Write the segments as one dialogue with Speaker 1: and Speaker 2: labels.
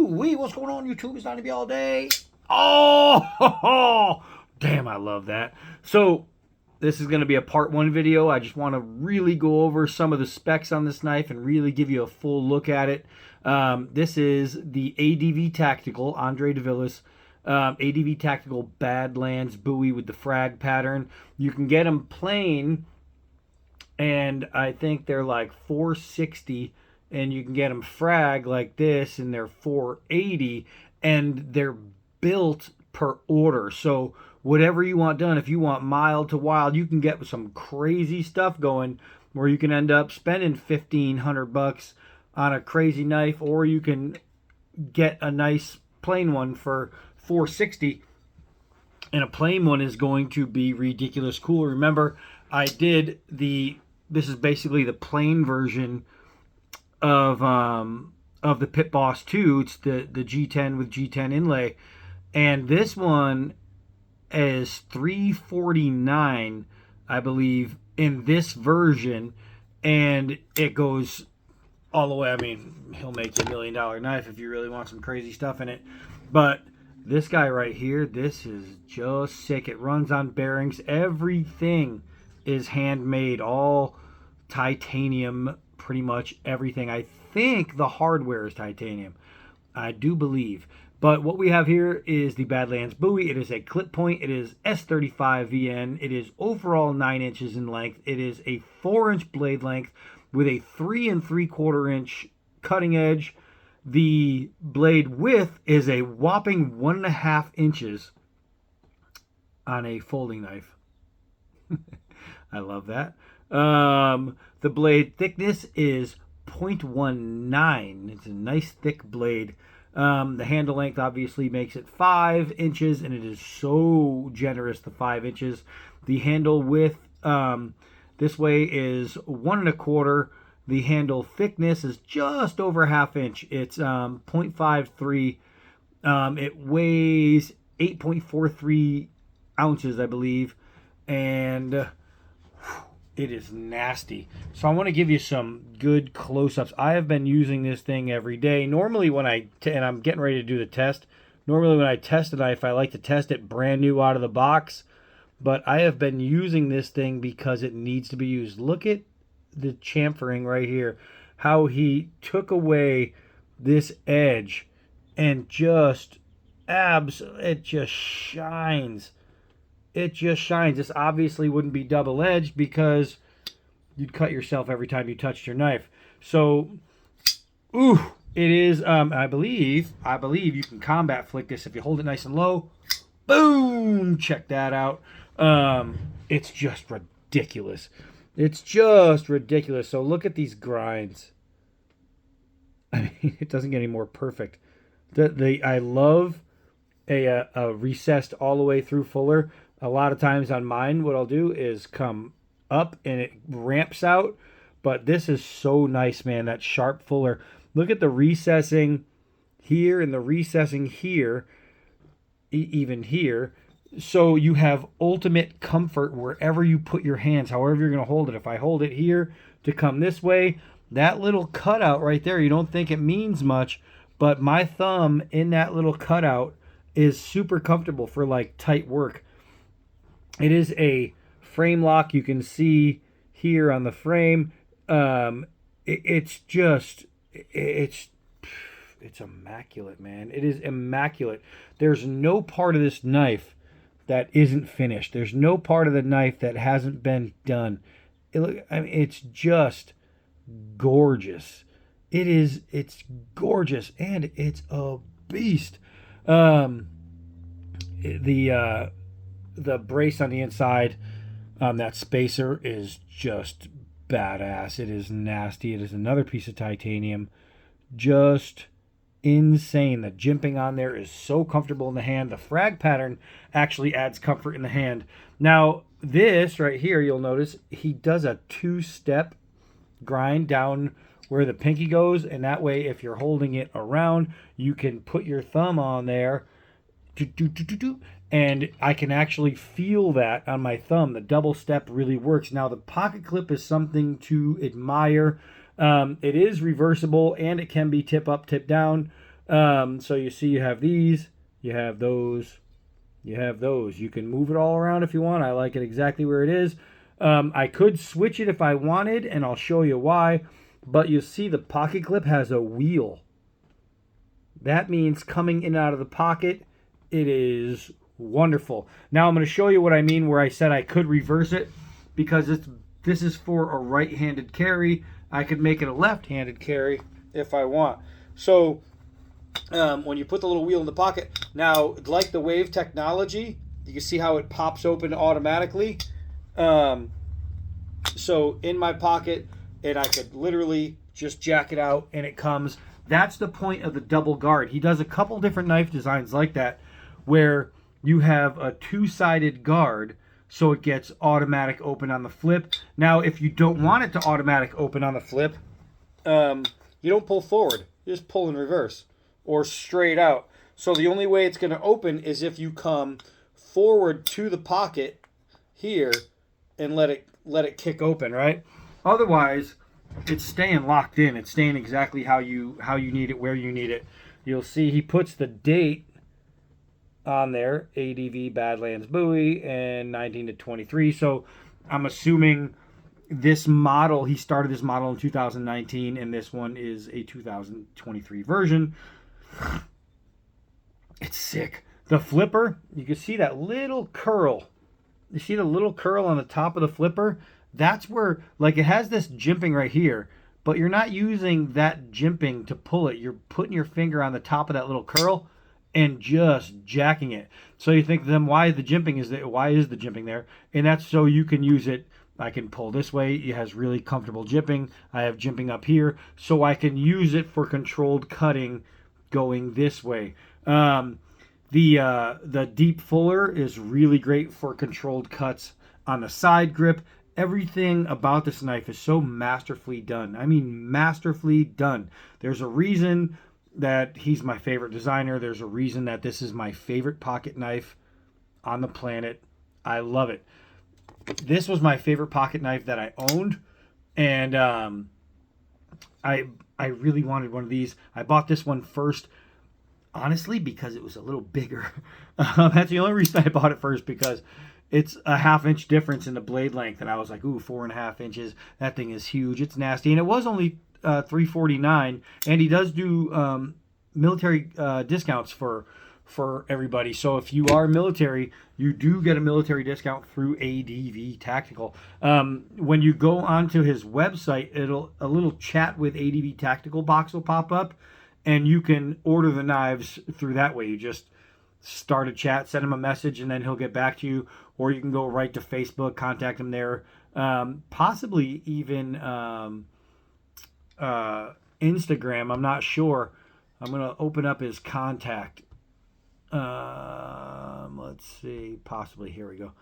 Speaker 1: Woo-wee, what's going on YouTube? It's Donnie B all day. Oh, damn, I love that. So this is going to be a part one video. I just want to really go over some of the specs on this knife and really give you a full look at it. This is the ADV Tactical, Andre DeVillis, ADV Tactical Badlands Bowie with the frag pattern. You can get them plain, and I think they're like $460, and you can get them frag like this, and they're $480, and they're built per order. So whatever you want done, if you want mild to wild, you can get some crazy stuff going where you can end up spending $1,500 on a crazy knife, or you can get a nice plain one for $460, and a plain one is going to be ridiculous cool. Remember, I did this is basically the plain version of the Pit Boss 2. It's the G10 with G10 inlay, and this one is $349, I believe, in this version, and it goes all the way. I mean, he'll make you $1 million knife if you really want some crazy stuff in it. But this guy right here, this is just sick. It runs on bearings. Everything is handmade, all titanium, pretty much everything. I think the hardware is titanium, I do believe. But what we have here is the Badlands Bowie. It is a clip point. It is S35 VN. It is overall 9 inches in length. It is a 4-inch blade length with a 3 3/4 inch cutting edge. The blade width is a whopping 1.5 inches on a folding knife. I love that. The blade thickness is 0.19. It's a nice thick blade. The handle length obviously makes it 5 inches, and it is so generous, the 5 inches. The handle width this way is 1 1/4. The handle thickness is just over 1/2 inch. It's 0.53. It weighs 8.43 ounces, I believe, and it is nasty. So I want to give you some good close-ups. I have been using this thing every day. Normally when and I'm getting ready to do the test, normally when I test a knife, I like to test it brand new out of the box. But I have been using this thing because it needs to be used. Look at the chamfering right here. How he took away this edge and just it just shines. It just shines. This obviously wouldn't be double-edged because you'd cut yourself every time you touched your knife. So, ooh, it is. I believe you can combat flick this if you hold it nice and low. Boom! Check that out. It's just ridiculous. It's just ridiculous. So look at these grinds. I mean, it doesn't get any more perfect. I love a recessed all the way through fuller. A lot of times on mine, what I'll do is come up and it ramps out. But this is so nice, man, that sharp fuller. Look at the recessing here and the recessing here, even here. So you have ultimate comfort wherever you put your hands, however you're going to hold it. If I hold it here to come this way, that little cutout right there, you don't think it means much, but my thumb in that little cutout is super comfortable for like tight work. It is a frame lock. You can see here on the frame. It's immaculate, man. It is immaculate. There's no part of this knife that isn't finished. There's no part of the knife that hasn't been done. It's just gorgeous. It's gorgeous, and it's a beast. The brace on the inside, that spacer is just badass. It is nasty. It is another piece of titanium. Just insane. The jimping on there is so comfortable in the hand. The frag pattern actually adds comfort in the hand. Now, this right here, you'll notice he does a 2-step grind down where the pinky goes, and that way if you're holding it around, you can put your thumb on there, and I can actually feel that on my thumb. The double step really works. Now, the pocket clip is something to admire. It is reversible, and it can be tip up, tip down. So you see you have these, you have those, you have those. You can move it all around if you want. I like it exactly where it is. I could switch it if I wanted, and I'll show you why. But you see the pocket clip has a wheel. That means coming in and out of the pocket, it is wonderful. Now I'm going to show you what I mean where I said I could reverse it, because this is for a right-handed carry. I could make it a left-handed carry if I want. So when you put the little wheel in the pocket, now like the Wave technology, you can see how it pops open automatically. So in my pocket, and I could literally just jack it out and it comes. That's the point of the double guard. He does a couple different knife designs like that where you have a two-sided guard so it gets automatic open on the flip. Now, if you don't want it to automatic open on the flip, you don't pull forward. You just pull in reverse or straight out. So the only way it's going to open is if you come forward to the pocket here and let it kick open, right? Otherwise, it's staying locked in. It's staying exactly how you need it, where you need it. You'll see he puts the date on there, ADV Badlands Bowie, and 19 to 23. So I'm assuming this model, he started this model in 2019, and this one is a 2023 version. It's sick. The flipper, you can see that little curl. You see the little curl on the top of the flipper? That's where, like, it has this jimping right here, but you're not using that jimping to pull it. You're putting your finger on the top of that little curl and just jacking it. So you think, then why is the jimping there? And that's so you can use it. I can pull this way. It has really comfortable jimping. I have jimping up here, so I can use it for controlled cutting going this way. The deep fuller is really great for controlled cuts on the side grip. Everything about this knife is so masterfully done. I mean, masterfully done. There's a reason that he's my favorite designer. There's a reason that this is my favorite pocket knife on the planet. I love it. This was my favorite pocket knife that I owned, and I really wanted one of these. I bought this one first, honestly, because it was a little bigger. That's the only reason I bought it first, because it's a half-inch difference in the blade length, and I was like, ooh, 4.5 inches. That thing is huge. It's nasty, and it was only $349, and he does do military discounts for everybody. So if you are military, you do get a military discount through ADV Tactical. When you go onto his website, a little chat with ADV Tactical box will pop up, and you can order the knives through that way. You just start a chat, send him a message, and then he'll get back to you. Or you can go right to Facebook, contact him there. Possibly even Instagram. I'm not sure. I'm going to open up his contact. Let's see. Possibly. Here we go.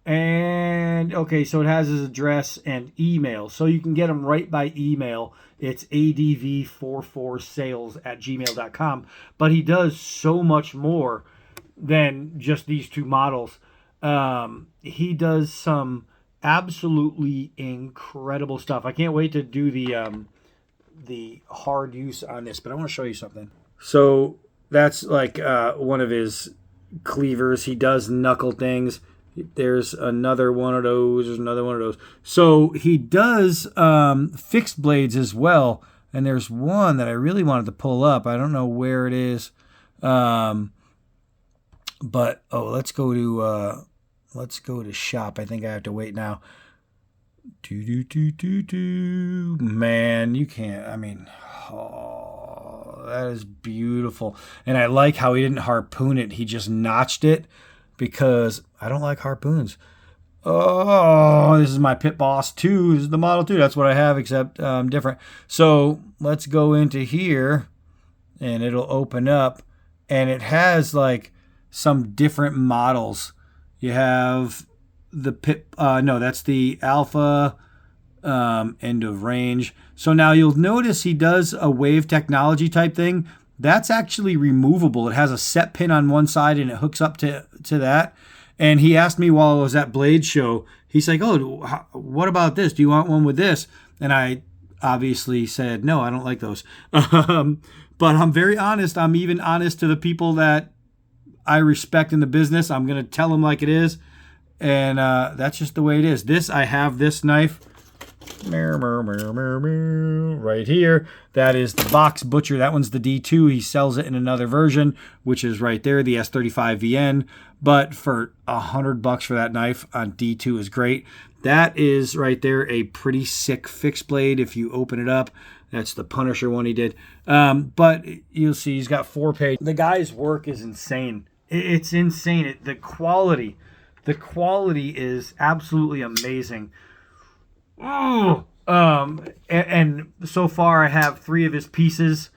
Speaker 1: And, okay, so it has his address and email. So you can get him right by email. It's adv44sales@gmail.com. But he does so much more than just these two models. He does some absolutely incredible stuff. I can't wait to do the hard use on this, but I want to show you something. So that's like one of his cleavers. He does knuckle things. There's another one of those. There's another one of those. So he does fixed blades as well. And there's one that I really wanted to pull up. I don't know where it is. But let's go to shop. I think I have to wait now. Man, you can't. I mean, that is beautiful. And I like how he didn't harpoon it. He just notched it, because I don't like harpoons. Oh, this is my Pit Boss 2. This is the Model 2. That's what I have, except different. So let's go into here, and it'll open up, and it has like some different models. You have the Pit, no, that's the Alpha end of range. So now you'll notice he does a Wave technology type thing. That's actually removable. It has a set pin on one side, and it hooks up to that. And he asked me while I was at Blade Show, he's like, oh, what about this? Do you want one with this? And I obviously said, no, I don't like those. But I'm very honest. I'm even honest to the people that I respect in the business. I'm going to tell them like it is. And that's just the way it is. I have this knife right here. That is the Box Butcher. That one's the D2. He sells it in another version, which is right there, the S35VN. But for $100 for that knife on D2 is great. That is right there a pretty sick fixed blade if you open it up. That's the Punisher one he did. But you'll see he's got 4 pages. The guy's work is insane. It's insane. The quality is absolutely amazing. Oh, and so far I have 3 of his pieces,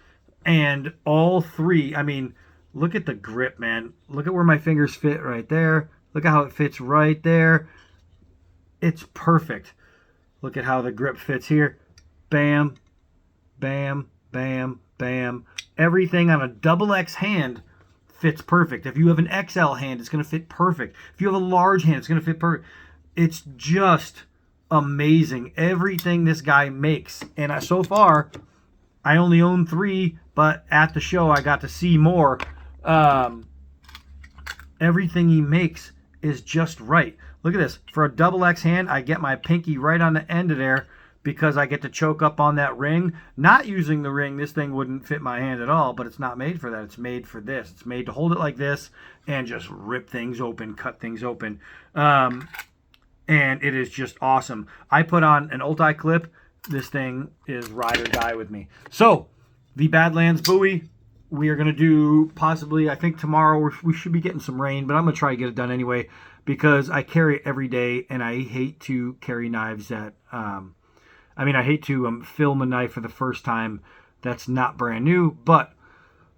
Speaker 1: and all 3, I mean, look at the grip, man. Look at where my fingers fit right there. Look at how it fits right there. It's perfect. Look at how the grip fits here. Bam, bam, bam, bam. Everything on a XX hand fits perfect. If you have an XL hand, it's going to fit perfect. If you have a large hand, it's going to fit perfect. It's just amazing. Everything this guy makes. And so far, I only own 3, but at the show, I got to see more. Everything he makes is just right. Look at this. For a XX hand, I get my pinky right on the end of there because I get to choke up on that ring. Not using the ring, this thing wouldn't fit my hand at all, but it's not made for that. It's made for this. It's made to hold it like this and just rip things open, cut things open. And it is just awesome. I put on an Ulti clip. This thing is ride or die with me. So, the Badlands Bowie, we are going to do possibly, I think tomorrow, we should be getting some rain, but I'm going to try to get it done anyway because I carry it every day and I hate to carry knives that, I hate to film a knife for the first time that's not brand new, but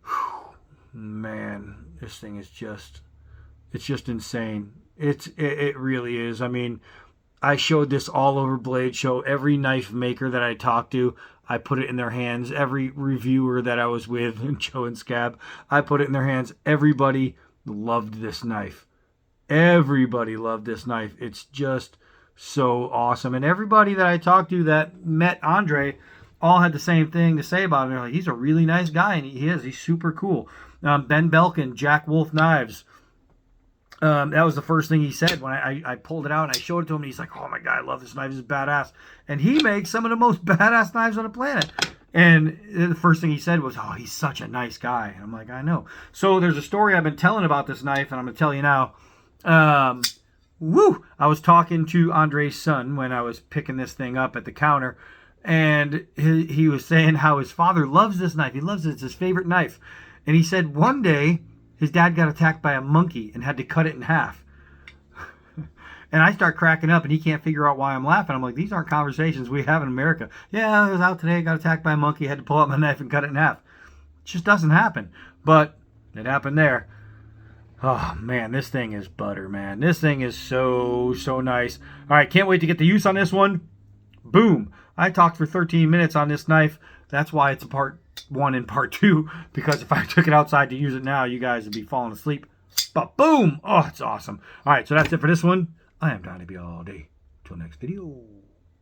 Speaker 1: whew, man, this thing is it's just insane. It really is. I mean, I showed this all over Blade Show. Every knife maker that I talked to, I put it in their hands. Every reviewer that I was with, Joe and Scab, I put it in their hands. Everybody loved this knife. Everybody loved this knife. It's just so awesome. And everybody that I talked to that met Andre all had the same thing to say about him. They're like, he's a really nice guy, and he is. He's super cool. Ben Belkin, Jack Wolf Knives. That was the first thing he said when I pulled it out and I showed it to him. And he's like, oh my God, I love this knife. This is badass. And he makes some of the most badass knives on the planet. And the first thing he said was, oh, he's such a nice guy. And I'm like, I know. So there's a story I've been telling about this knife, and I'm going to tell you now. I was talking to Andre's son when I was picking this thing up at the counter. And he was saying how his father loves this knife. He loves it. It's his favorite knife. And he said one day, his dad got attacked by a monkey and had to cut it in half. And I start cracking up, and he can't figure out why I'm laughing. I'm like, these aren't conversations we have in America. Yeah, I was out today, got attacked by a monkey, had to pull out my knife and cut it in half. It just doesn't happen. But it happened there. Oh, man, this thing is butter, man. This thing is so, so nice. All right, can't wait to get the use on this one. Boom. I talked for 13 minutes on this knife. That's why it's a part 1 and part 2, because if I took it outside to use it now, you guys would be falling asleep. But boom! Oh, it's awesome. All right, so that's it for this one. I am Donnie B all day. Till next video.